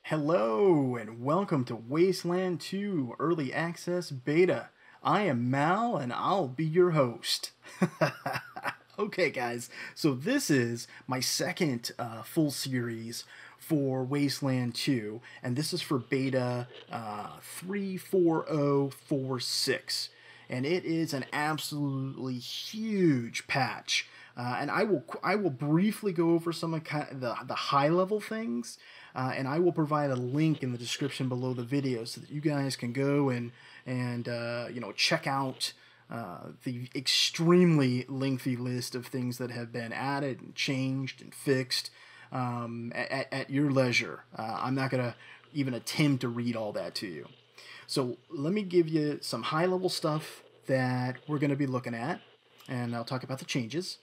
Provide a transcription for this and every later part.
Hello and welcome to Wasteland 2 Early Access Beta. I am Mal and I'll be your host. Okay guys, so this is my second full series for Wasteland 2, and this is for Beta 34046. And it is an absolutely huge patch. And I will briefly go over some of the high level things, and I will provide a link in the description below the video so that you guys can go and check out the extremely lengthy list of things that have been added and changed and fixed at your leisure. I'm not gonna even attempt to read all that to you. So let me give you some high level stuff that we're going to be looking at, and I'll talk about the changes,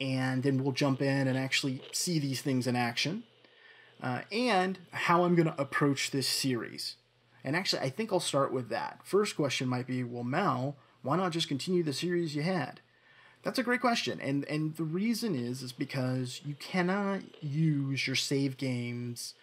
and then we'll jump in and actually see these things in action, and how I'm going to approach this series. And actually, I think I'll start with that. First question might be, well, Mal, why not just continue the series you had? That's a great question, and the reason is because you cannot use your save games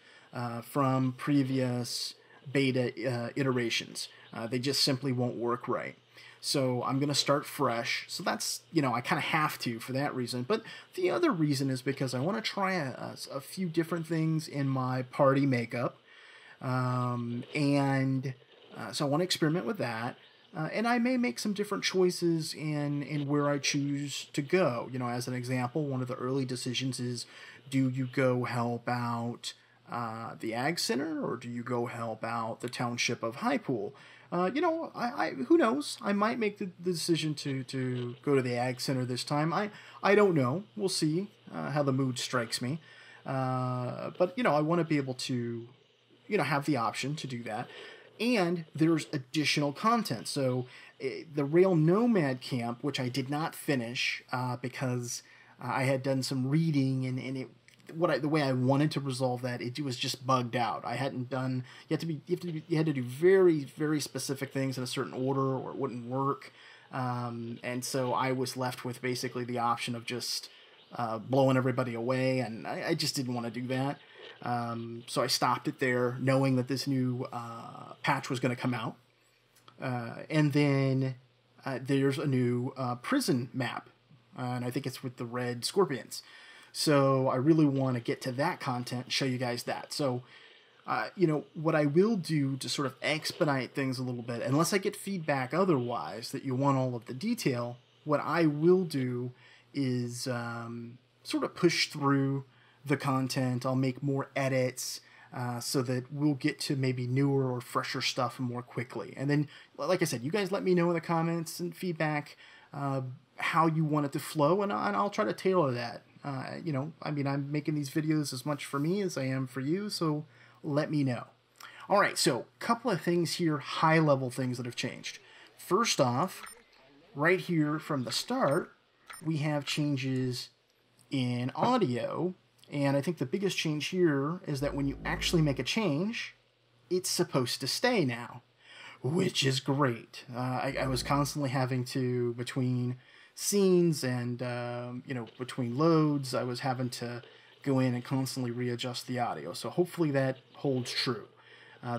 from previous beta iterations. They just simply won't work right. So I'm going to start fresh. So that's, I kind of have to for that reason. But the other reason is because I want to try a few different things in my party makeup. So I want to experiment with that. And I may make some different choices in where I choose to go. As an example, one of the early decisions is, do you go help out the Ag Center, or do you go help out the Township of Highpool? Who knows? I might make the decision to go to the Ag Center this time. I don't know. We'll see how the mood strikes me. But I want to be able to, have the option to do that. And there's additional content. So the Rail Nomad Camp, which I did not finish because I had done some reading and it. The way I wanted to resolve that, it was just bugged out. I hadn't done. You had to do very, very specific things in a certain order, or it wouldn't work. And so I was left with basically the option of just blowing everybody away, and I just didn't want to do that. So I stopped it there, knowing that this new patch was going to come out. And then there's a new prison map, and I think it's with the red scorpions. So I really want to get to that content and show you guys that. So, what I will do to sort of expedite things a little bit, unless I get feedback otherwise that you want all of the detail, what I will do is sort of push through the content. I'll make more edits so that we'll get to maybe newer or fresher stuff more quickly. And then, like I said, you guys let me know in the comments and feedback how you want it to flow, and I'll try to tailor that. I'm making these videos as much for me as I am for you, so let me know. All right, so a couple of things here, high-level things that have changed. First off, right here from the start, we have changes in audio, and I think the biggest change here is that when you actually make a change, it's supposed to stay now, which is great. I was constantly having to, between scenes and between loads, I was having to go in and constantly readjust the audio, so hopefully that holds true.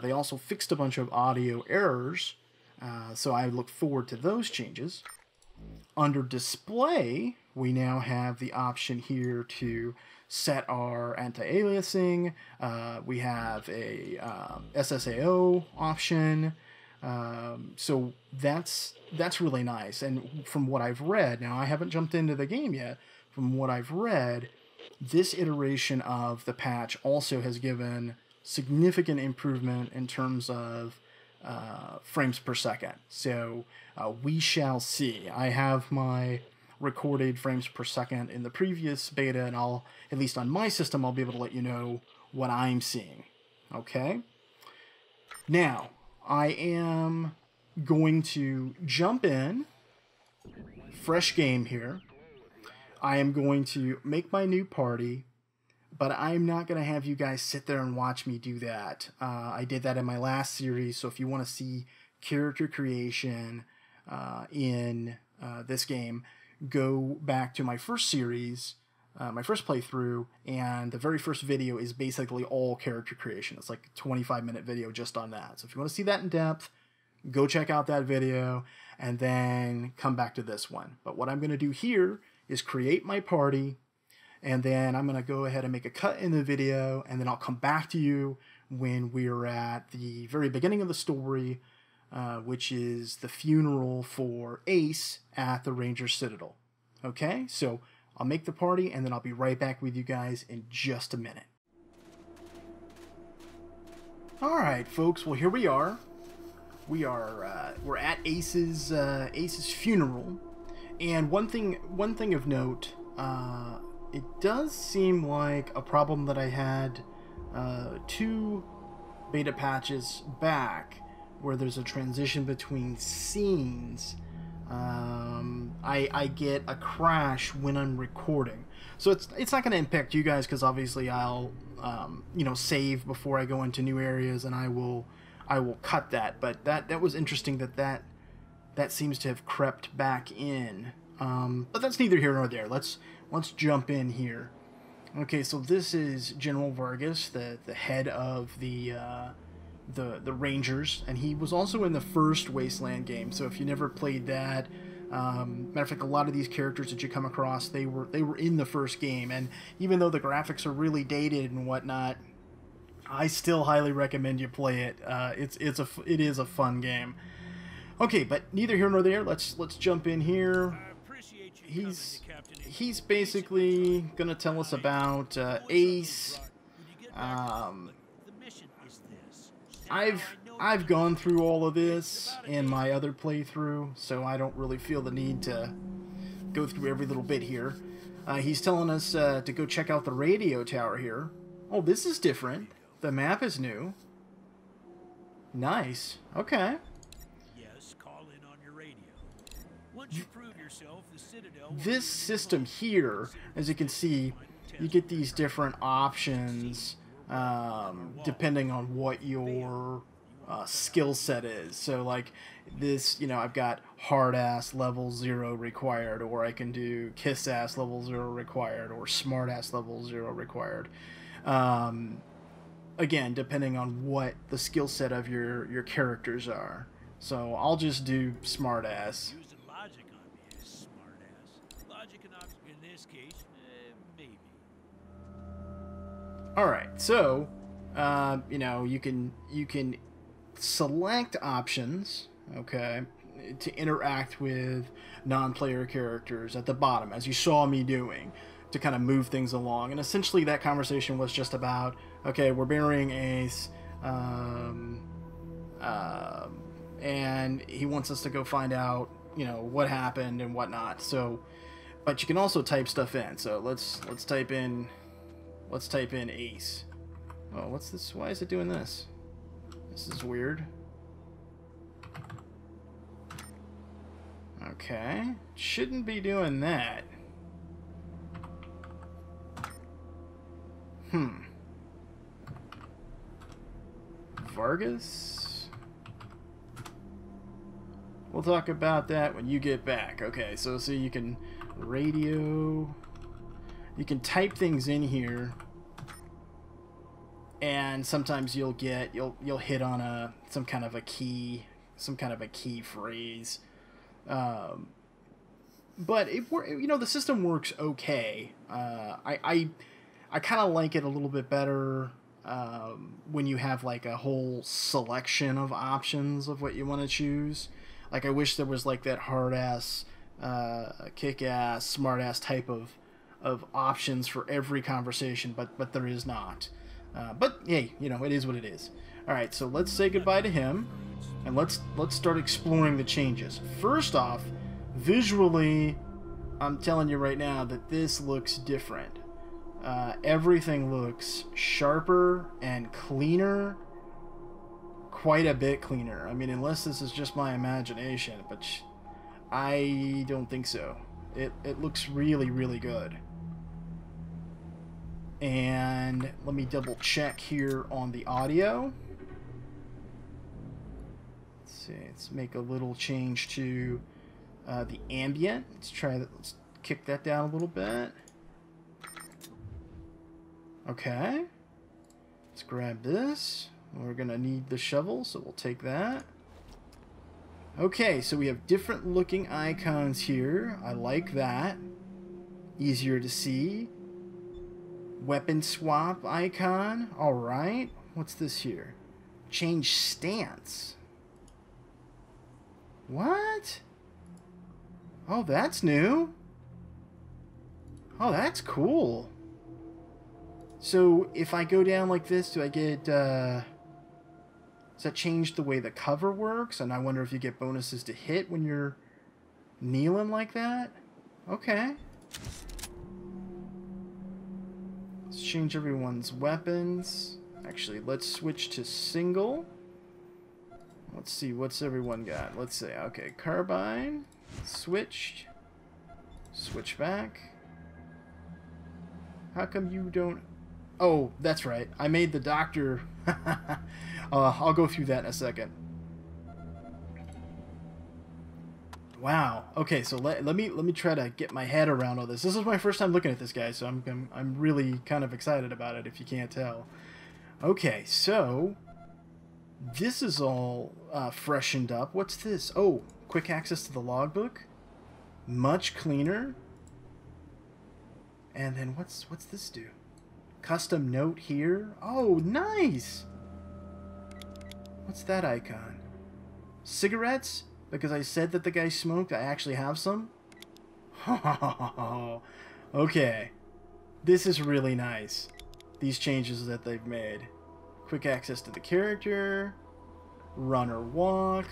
They also fixed a bunch of audio errors, so I look forward to those changes. Under display, we now have the option here to set our anti-aliasing. We have a SSAO option. So that's really nice. And from what I've read, now I haven't jumped into the game yet, from what I've read, this iteration of the patch also has given significant improvement in terms of frames per second. So we shall see. I have my recorded frames per second in the previous beta, and I'll, at least on my system, I'll be able to let you know what I'm seeing. Okay? Now, I am going to jump in, fresh game here. I am going to make my new party, but I'm not going to have you guys sit there and watch me do that. I did that in my last series, so if you want to see character creation in this game, go back to my first series my first playthrough, and the very first video is basically all character creation. It's like a 25-minute video just on that. So if you want to see that in depth, go check out that video and then come back to this one. But what I'm going to do here is create my party, and then I'm going to go ahead and make a cut in the video, and then I'll come back to you when we're at the very beginning of the story, which is the funeral for Ace at the Ranger Citadel. Okay, so I'll make the party, and then I'll be right back with you guys in just a minute. Alright, folks, well, here we are. We're at Ace's funeral, and one thing of note, it does seem like a problem that I had 2 beta patches back, where there's a transition between scenes. I get a crash when I'm recording, so it's not going to impact you guys, because obviously I'll save before I go into new areas, and I will cut that. But that was interesting that seems to have crept back in. But that's neither here nor there. Let's jump in here. Okay, so this is General Vargas, the head of the Rangers, and he was also in the first Wasteland game. So if you never played that, matter of fact, a lot of these characters that you come across, they were in the first game, and even though the graphics are really dated and whatnot, I still highly recommend you play it. It is a fun game. Okay, but neither here nor there. Let's jump in here. He's basically gonna tell us about Ace. I've gone through all of this in my other playthrough, so I don't really feel the need to go through every little bit here. He's telling us to go check out the radio tower here. Oh, this is different. The map is new. Nice. Okay. Yes, call in on your radio. Once you prove yourself, the Citadel. This system here, as you can see, you get these different options depending on what your skill set is. So like this, I've got hard ass level 0 required, or I can do kiss ass level 0 required, or smart ass level 0 required. Again, depending on what the skill set of your characters are. So I'll just do smart ass. Using logic on me, smart ass. Logic and option in this case, maybe. All right, so you can select options, okay, to interact with non-player characters at the bottom, as you saw me doing, to kind of move things along. And essentially that conversation was just about, okay, we're burying Ace, and he wants us to go find out, what happened and whatnot. So, but you can also type stuff in. So let's type in Ace. Oh, what's this? Why is it doing this? This is weird. Okay, shouldn't be doing that. Vargas? We'll talk about that when you get back. Okay, so you can radio. You can type things in here, and sometimes you'll hit on some kind of a key phrase. But the system works okay. I kind of like it a little bit better when you have like a whole selection of options of what you want to choose. Like, I wish there was like that hard-ass, kick-ass, smart-ass type of options for every conversation, but there is not. But hey, it is what it is. All right, so let's say goodbye to him, and let's start exploring the changes. First off, visually, I'm telling you right now that this looks different. Everything looks sharper and cleaner, quite a bit cleaner. I mean, unless this is just my imagination, but I don't think so. It looks really, really good. And let me double check here on the audio. Let's see, let's make a little change to the ambient. Let's kick that down a little bit. Okay. Let's grab this. We're going to need the shovel, so we'll take that. Okay, so we have different looking icons here. I like that. Easier to see. Weapon swap icon. Alright. What's this here? Change stance. What? Oh, that's new. Oh, that's cool. So, if I go down like this, do I get, does that change the way the cover works? And I wonder if you get bonuses to hit when you're kneeling like that? Okay. Let's change everyone's weapons. Actually, let's switch to single. Let's see, what's everyone got? Let's say, okay, carbine. Switched. Switch back. How come you don't... Oh, that's right. I made the doctor... I'll go through that in a second. Wow. Okay, so let me try to get my head around all this. This is my first time looking at this guy, so I'm really kind of excited about it, if you can't tell. Okay, so this is all freshened up. What's this? Oh, quick access to the logbook. Much cleaner. And then what's this do? Custom note here. Oh, nice. What's that icon? Cigarettes? Because I said that the guy smoked, I actually have some? Okay. This is really nice. These changes that they've made. Quick access to the character. Run or walk.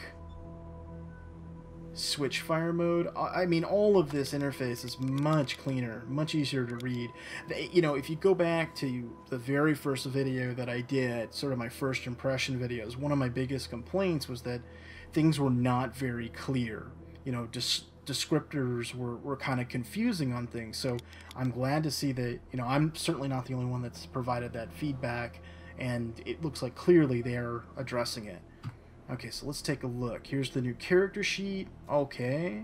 Switch fire mode. I mean, all of this interface is much cleaner, much easier to read. You know, if you go back to the very first video that I did, sort of my first impression videos, one of my biggest complaints was that things were not very clear. You know, descriptors were kind of confusing on things. So I'm glad to see that, you know, I'm certainly not the only one that's provided that feedback, and it looks like clearly they're addressing it. Okay, so let's take a look. Here's the new character sheet. Okay.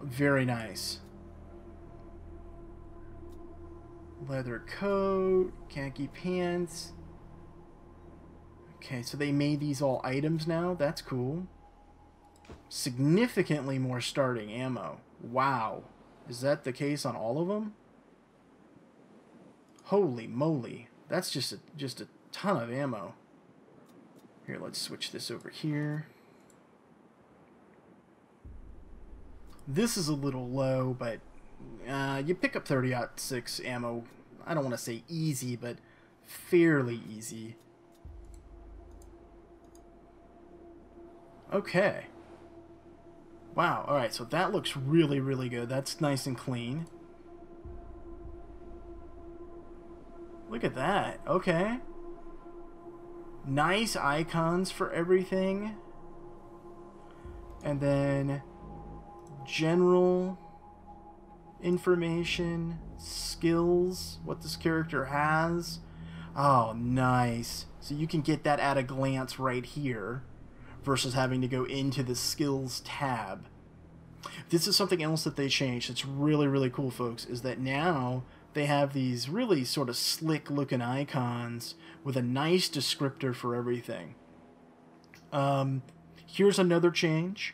Very nice. Leather coat, khaki pants. Okay, so they made these all items now. That's cool. Significantly more starting ammo. Wow. Is that the case on all of them? Holy moly. That's just a ton of ammo. Here, let's switch this over here. This is a little low, but you pick up 30-06 ammo. I don't want to say easy, but fairly easy. Okay. Wow, alright, so that looks really, really good. That's nice and clean. Look at that. Okay. Nice icons for everything. And then general information, skills, what this character has. Oh, nice. So you can get that at a glance right here versus having to go into the skills tab. This is something else that they changed. It's really, really cool, folks, is that now they have these really sort of slick looking icons with a nice descriptor for everything. Here's another change.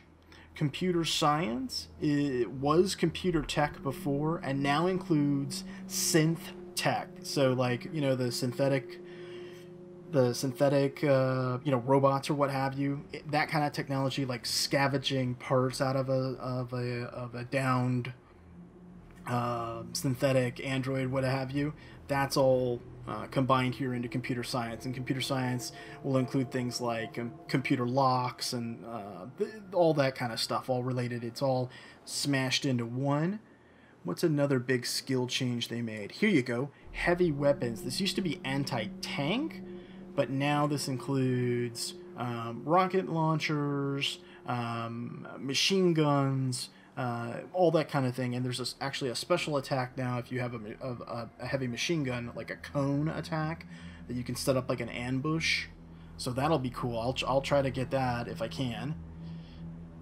Computer science, it was computer tech before and now includes synth tech. So like, you know, the synthetic you know, robots or what have you, that kind of technology, like scavenging parts out of a downed synthetic android, what have you. That's all combined here into computer science, and computer science will include things like computer locks and all that kind of stuff, all related. It's all smashed into one. What's another big skill change they made? Here you go, heavy weapons. This used to be anti-tank, but now this includes rocket launchers, machine guns, all that kind of thing. And there's actually a special attack now if you have a heavy machine gun, like a cone attack, that you can set up like an ambush. So that'll be cool. I'll try to get that if I can.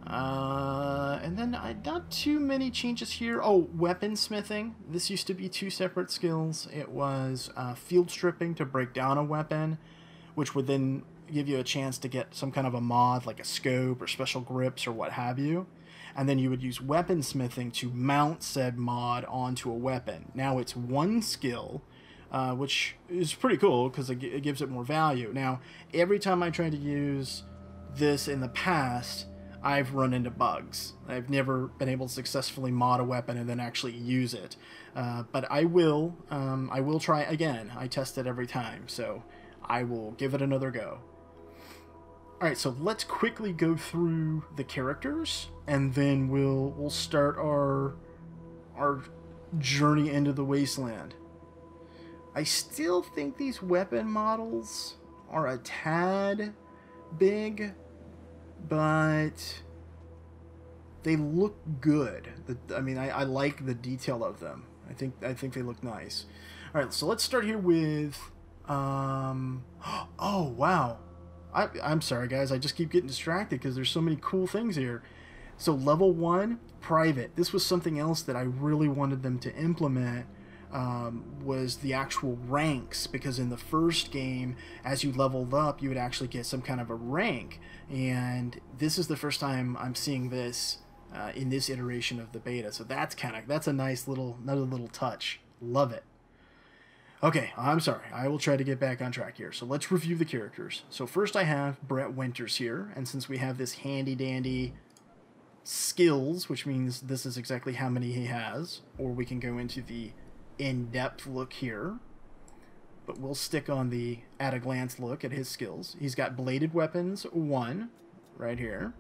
And then not too many changes here. Oh, weaponsmithing. This used to be 2 separate skills. It was field stripping to break down a weapon, which would then give you a chance to get some kind of a mod, like a scope or special grips or what have you. And then you would use weaponsmithing to mount said mod onto a weapon. Now it's 1 skill, which is pretty cool because it gives it more value. Now, every time I try to use this in the past, I've run into bugs. I've never been able to successfully mod a weapon and then actually use it. But I will try again. I test it every time, so I will give it another go. Alright, so let's quickly go through the characters, and then we'll start our journey into the Wasteland. I still think these weapon models are a tad big, but they look good. I mean, I like the detail of them. I think they look nice. All right, so let's start here with oh wow, I'm sorry guys, I just keep getting distracted because there's so many cool things here. So level 1, private. This was something else that I really wanted them to implement. Was the actual ranks, because in the first game, as you leveled up, you would actually get some kind of a rank, and this is the first time I'm seeing this in this iteration of the beta. So that's a nice another little touch. Love it. Okay, I'm sorry. I will try to get back on track here. So let's review the characters. So first I have Brett Winters here, and since we have this handy dandy skills, which means this is exactly how many he has, or we can go into the in-depth look here, but we'll stick on the at-a-glance look at his skills. He's got Bladed Weapons 1 right here,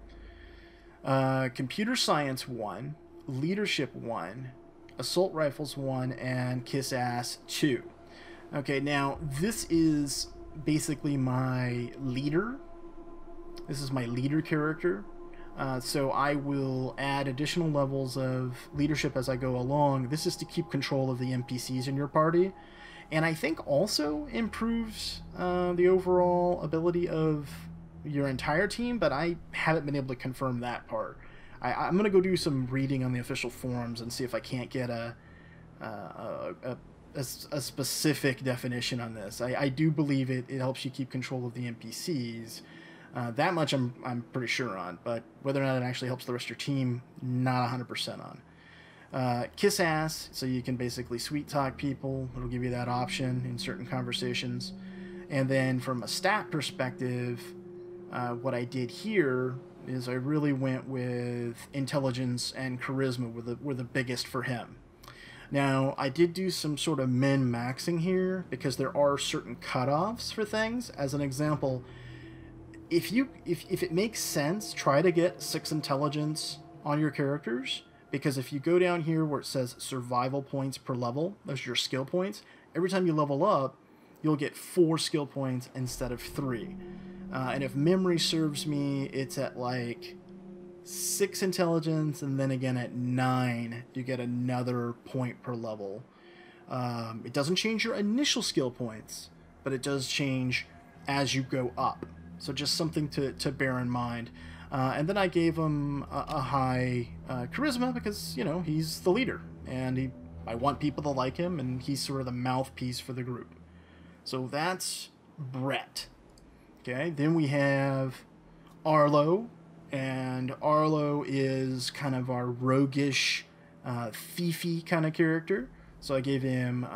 Computer Science 1, Leadership 1, Assault Rifles 1, and Kiss Ass 2. Okay, now this is basically my leader. This is my leader character. So I will add additional levels of leadership as I go along. This is to keep control of the NPCs in your party, and I think also improves the overall ability of your entire team, but I haven't been able to confirm that part. I'm going to go do some reading on the official forums and see if I can't get a specific definition on this. I do believe it helps you keep control of the NPCs. That much I'm pretty sure on, but whether or not it actually helps the rest of your team, not 100% on. Kiss Ass, so you can basically sweet talk people. It'll give you that option in certain conversations. And then from a stat perspective, what I did here is I really went with intelligence and charisma were the biggest for him. Now, I did do some sort of min-maxing here because there are certain cutoffs for things. As an example, if it makes sense, try to get 6 intelligence on your characters, because if you go down here where it says survival points per level, those are your skill points. Every time you level up, you'll get 4 skill points instead of 3. And if memory serves me, it's at like 6 intelligence, and then again at 9, you get another point per level. It doesn't change your initial skill points, but it does change as you go up. So just something to bear in mind. And then I gave him a high charisma because, you know, he's the leader. And I want people to like him, and he's sort of the mouthpiece for the group. So that's Brett. Okay, then we have Arlo. And Arlo is kind of our roguish, thiefy kind of character. So I gave him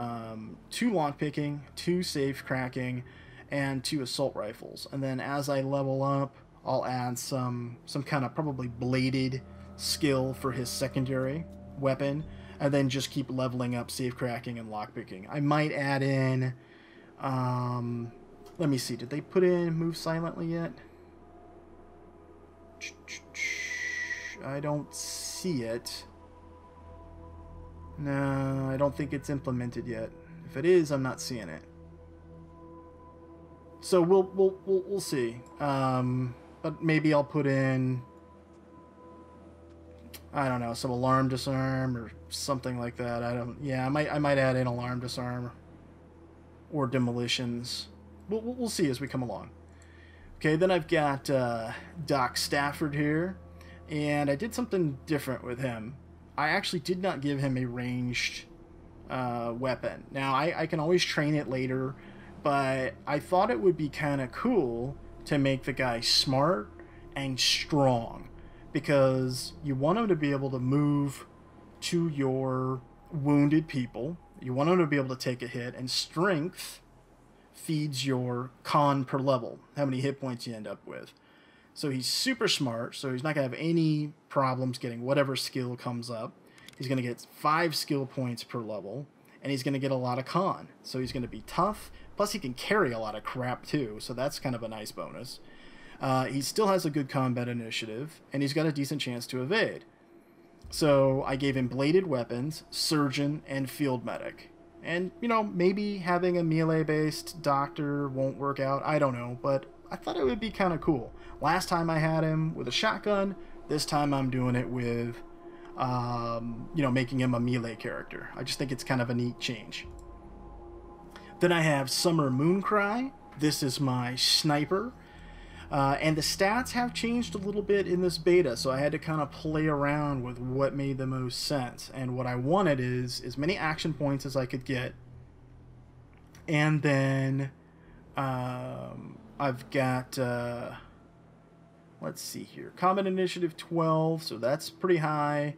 2 lockpicking, 2 safe cracking, and 2 assault rifles. And then as I level up, I'll add some kind of probably bladed skill for his secondary weapon, and then just keep leveling up safe cracking and lockpicking. I might add in, let me see, did they put in move silently yet? I don't see it. No, I don't think it's implemented yet. If it is, I'm not seeing it. So we'll see. But maybe I'll put in, I don't know, some alarm disarm or something like that. I might add in alarm disarm or demolitions. We'll see as we come along. Okay, then I've got Doc Stafford here, And I did something different with him. I actually did not give him a ranged weapon. Now, I can always train it later, but I thought it would be kind of cool to make the guy smart and strong, because you want him to be able to move to your wounded people. You want him to be able to take a hit, and strength feeds your con per level, how many hit points you end up with. So he's super smart, so he's not going to have any problems getting whatever skill comes up. He's going to get 5 skill points per level, and he's going to get a lot of con. So he's going to be tough, plus he can carry a lot of crap too, so that's kind of a nice bonus. He still has a good combat initiative, and he's got a decent chance to evade. So I gave him bladed weapons, surgeon, and field medic. And, you know, maybe having a melee-based doctor won't work out, I don't know, but I thought it would be kind of cool. Last time I had him with a shotgun, this time I'm doing it with, you know, making him a melee character. I just think it's kind of a neat change. Then I have Summer Mooncry. This is my sniper. And the stats have changed a little bit in this beta, so I had to kind of play around with what made the most sense. And what I wanted is as many action points as I could get. And then I've got, let's see here, Combat Initiative 12, so that's pretty high.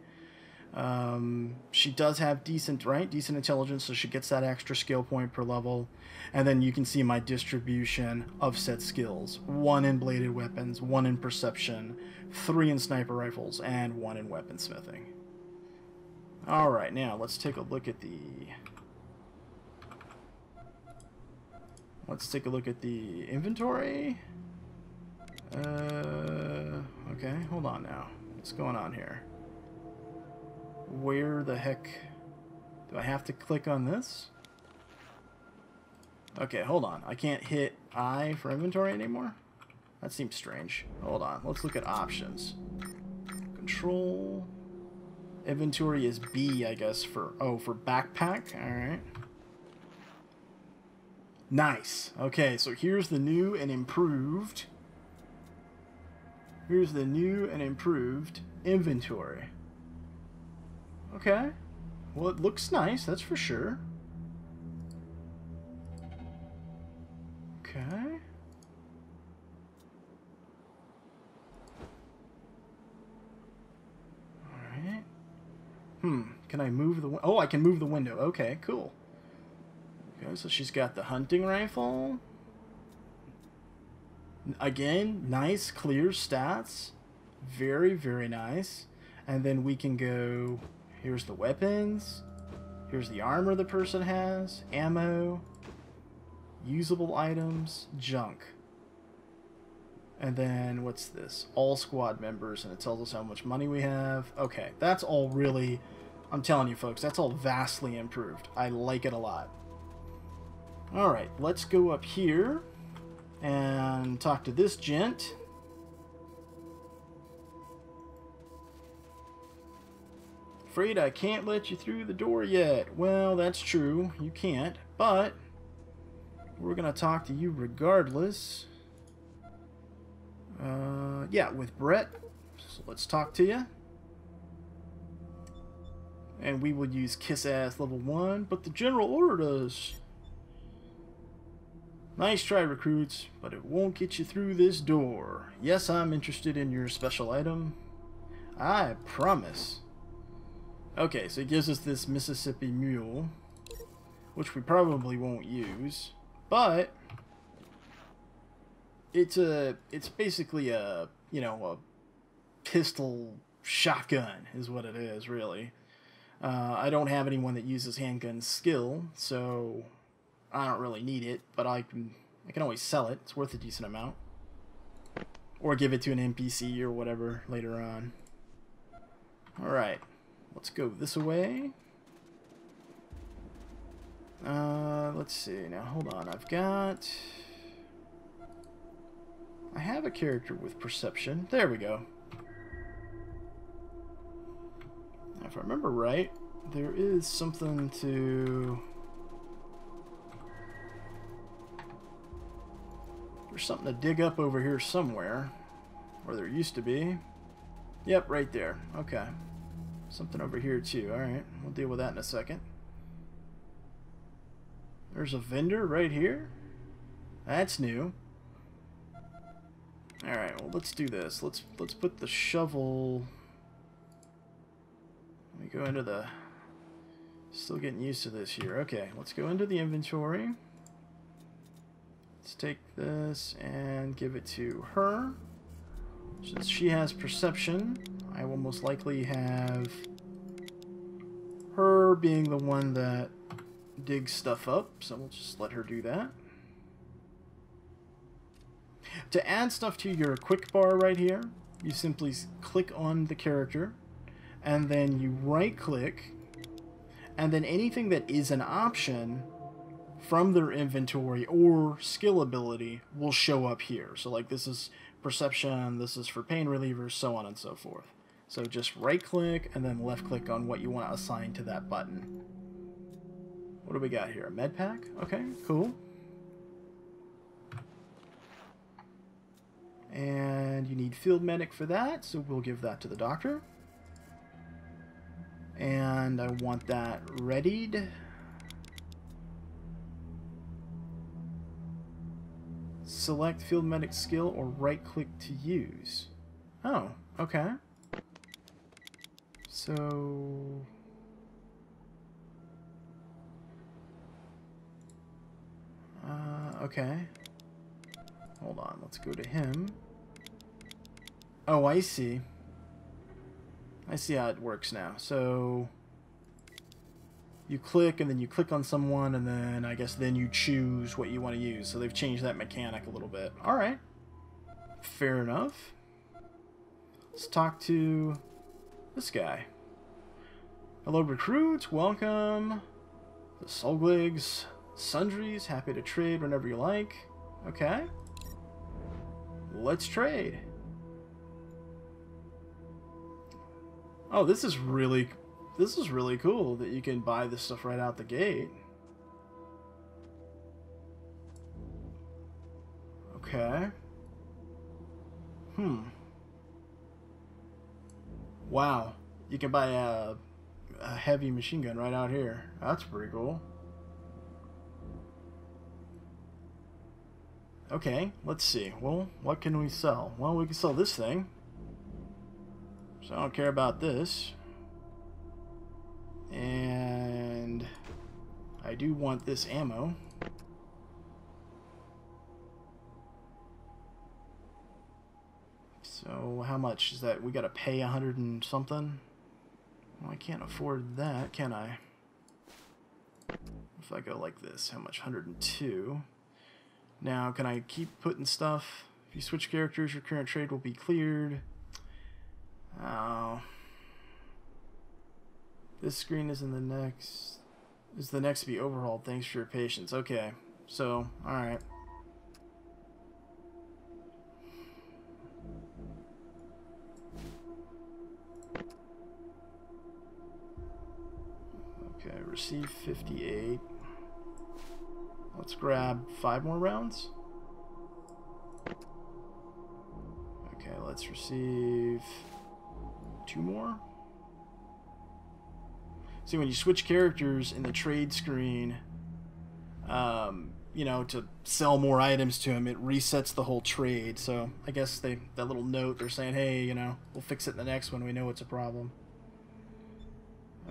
She does have decent intelligence, so she gets that extra skill point per level. And then you can see my distribution of said skills: 1 in bladed weapons, 1 in perception, 3 in sniper rifles, and 1 in weaponsmithing. Alright, now let's take a look at the inventory. Okay, hold on now. What's going on here? Where the heck do I have to click on this? Okay, hold on. I can't hit I for inventory anymore? That seems strange. Hold on. Let's look at options. Control. Inventory is B, I guess, for backpack. Alright. Nice. Okay, so here's the new and improved. Inventory. Okay. Well, it looks nice, that's for sure. Okay. Alright. Can I move the... Oh, I can move the window. Okay, cool. Okay, so she's got the hunting rifle. Again, nice, clear stats. Very, very nice. And then we can go... Here's the weapons. Here's the armor the person has. Ammo. Usable items. Junk. And then, what's this? All squad members, and it tells us how much money we have. Okay, that's all really... I'm telling you, folks, that's all vastly improved. I like it a lot. Alright, let's go up here and talk to this gent. Afraid I can't let you through the door yet. Well, that's true. You can't. But we're going to talk to you regardless. Yeah, with Brett. So let's talk to you. And we will use Kiss Ass level 1, but the general ordered us. Nice try, recruits, but it won't get you through this door. Yes, I'm interested in your special item. I promise. Okay, so it gives us this Mississippi Mule, which we probably won't use, but it's basically a, you know, a pistol shotgun is what it is, really. I don't have anyone that uses handgun skill, so I don't really need it, but I can always sell it. It's worth a decent amount. Or give it to an NPC or whatever later on. Alright. Let's go this way. Let's see. Now, hold on. I have a character with perception. There we go. Now, if I remember right, there is something to... There's something to dig up over here somewhere. Or there used to be. Yep, right there. Okay. Something over here too. Alright, we'll deal with that in a second. There's a vendor right here? That's new. Alright, well let's do this. Let's put the shovel. Let me go into the... Still getting used to this here. Okay, let's go into the inventory. Let's take this and give it to her. Since she has perception, I will most likely have her being the one that digs stuff up, so we'll just let her do that. To add stuff to your quick bar right here, you simply click on the character, and then you right click, and then anything that is an option from their inventory or skill ability will show up here. So like this is perception, this is for pain relievers, so on and so forth. So just right click and then left click on what you want to assign to that button. What do we got here? A med pack? Okay, cool. And you need field medic for that, so we'll give that to the doctor. And I want that readied. Select field medic skill or right click to use. Oh, okay. So... okay. Hold on, let's go to him. Oh, I see. I see how it works now. So... you click, and then you click on someone, and then I guess then you choose what you want to use. So they've changed that mechanic a little bit. Alright. Fair enough. Let's talk to this guy. Hello, recruits. Welcome. The Solgligs. Sundries. Happy to trade whenever you like. Okay. Let's trade. Oh, this is really cool that you can buy this stuff right out the gate. Okay. Wow. You can buy a heavy machine gun right out here. That's pretty cool. Okay, let's see. Well, what can we sell? Well, we can sell this thing. So I don't care about this. And I do want this ammo. So how much is that? We gotta pay 100 and something? Well, I can't afford that, can I? If I go like this, how much? 102. Now, can I keep putting stuff? If you switch characters, your current trade will be cleared. Oh. This screen is in the next... is the next to be overhauled. Thanks for your patience. Okay. So, alright. Okay, receive 58. Let's grab 5 more rounds. Okay, let's receive 2 more. See, when you switch characters in the trade screen, you know, to sell more items to him, it resets the whole trade. So I guess that little note, they're saying, hey, you know, we'll fix it in the next one. We know it's a problem.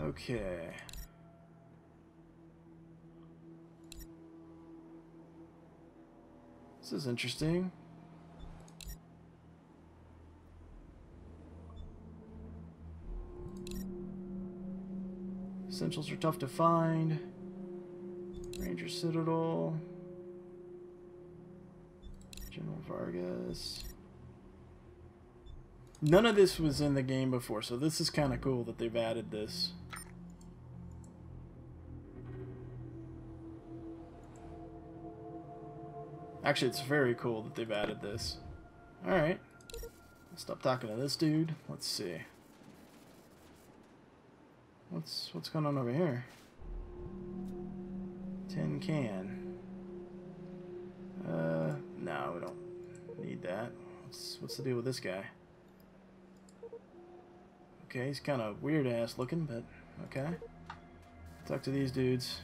Okay. This is interesting. Essentials are tough to find. Ranger Citadel. General Vargas. None of this was in the game before, so this is kind of cool that they've added this. Actually, it's very cool that they've added this. Alright. Stop talking to this dude. Let's see. What's going on over here? Tin can. No, we don't need that. What's the deal with this guy? Okay, he's kind of weird-ass looking, but okay. Talk to these dudes.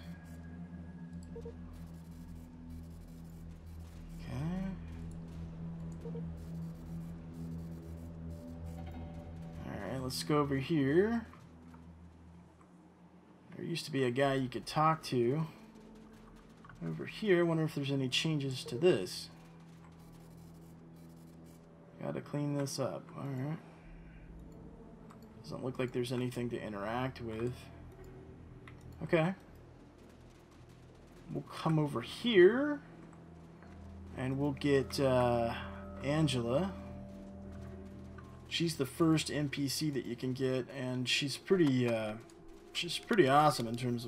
Okay. Alright, let's go over here. There used to be a guy you could talk to. Over here, wonder if there's any changes to this. Gotta clean this up. Alright. Doesn't look like there's anything to interact with. Okay. We'll come over here. And we'll get Angela. She's the first NPC that you can get, and she's pretty awesome in terms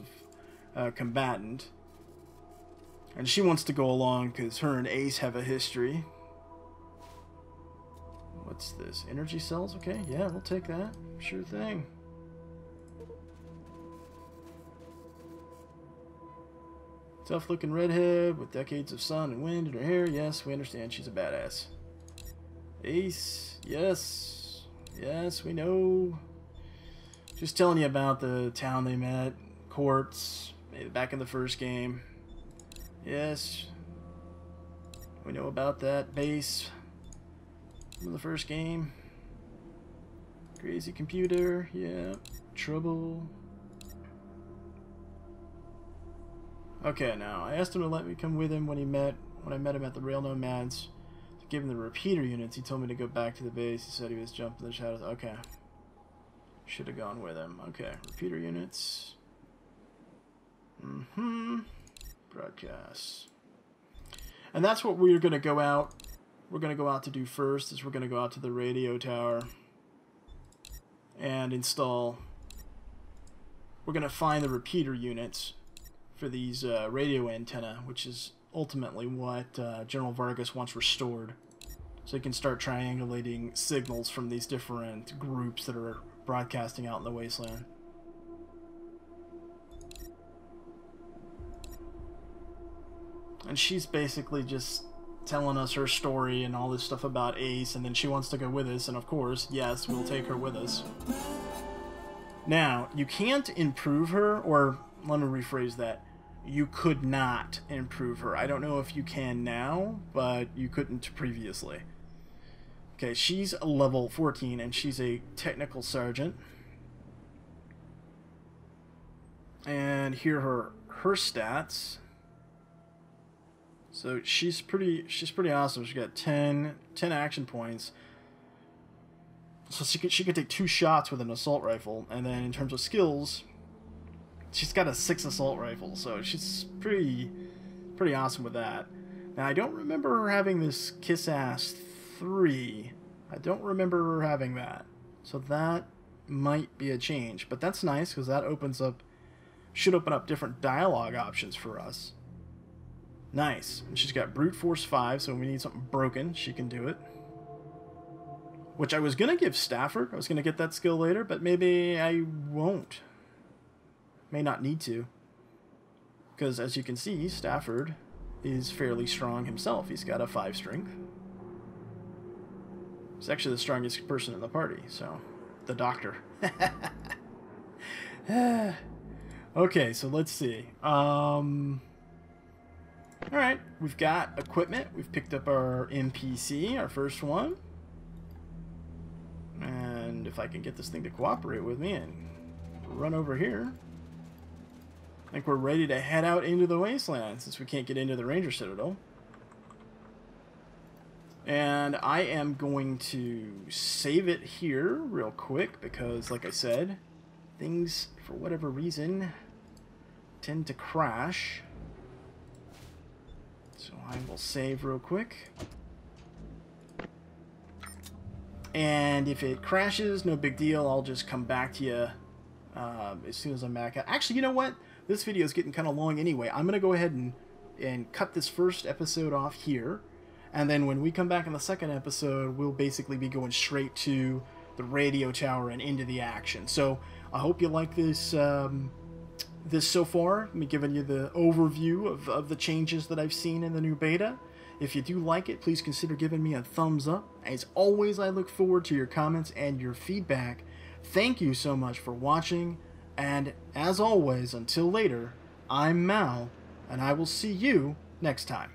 of combatant. And she wants to go along because her and Ace have a history. What's this? Energy cells? Okay, yeah, we'll take that. Sure thing. Tough-looking redhead with decades of sun and wind in her hair. Yes, we understand she's a badass. Ace, yes. Yes, we know. Just telling you about the town they met. Courts. Maybe back in the first game. Yes. We know about that base from the first game. Crazy computer. Yeah. Trouble. Okay, now I asked him to let me come with him when I met him at the Rail Nomads to give him the repeater units. He told me to go back to the base. He said he was jumping the shadows. Okay. Should have gone with him. Okay, repeater units. Broadcasts. And that's what we're going to go out. We're going to go out to do first, is we're going to go out to the radio tower and install. We're going to find the repeater units for these radio antenna, which is ultimately what General Vargas wants restored. So he can start triangulating signals from these different groups that are broadcasting out in the Wasteland. And she's basically just telling us her story and all this stuff about Ace, and then she wants to go with us, and of course, yes, we'll take her with us. Now, you can't improve her, or let me rephrase that. You could not improve her. I don't know if you can now, but you couldn't previously. Okay, she's a level 14, and she's a technical sergeant. And here are her stats. So she's pretty awesome. She got 10 action points. So she could take 2 shots with an assault rifle, and then in terms of skills, she's got a 6 assault rifle. So she's pretty awesome with that. Now I don't remember her having this kiss ass 3. I don't remember her having that. So that might be a change, but that's nice because that should open up different dialogue options for us. Nice. And she's got Brute Force 5, so when we need something broken, she can do it. Which I was going to give Stafford. I was going to get that skill later, but maybe I won't. May not need to. Because as you can see, Stafford is fairly strong himself. He's got a 5 strength. He's actually the strongest person in the party, so... The Doctor. Okay, so let's see. Alright, we've got equipment. We've picked up our NPC, our first one. And if I can get this thing to cooperate with me and run over here, I think we're ready to head out into the Wasteland since we can't get into the Ranger Citadel. And I am going to save it here real quick because, like I said, things, for whatever reason, tend to crash. So I will save real quick. And if it crashes, no big deal. I'll just come back to you as soon as I'm back. Actually, you know what? This video is getting kind of long anyway. I'm going to go ahead and cut this first episode off here. And then when we come back in the second episode, we'll basically be going straight to the radio tower and into the action. So I hope you like this this so far. Me giving you the overview of the changes that I've seen in the new beta. If you do like it, please consider giving me a thumbs up. As always, I look forward to your comments and your feedback. Thank you so much for watching, and as always, until later, I'm Mal, and I will see you next time.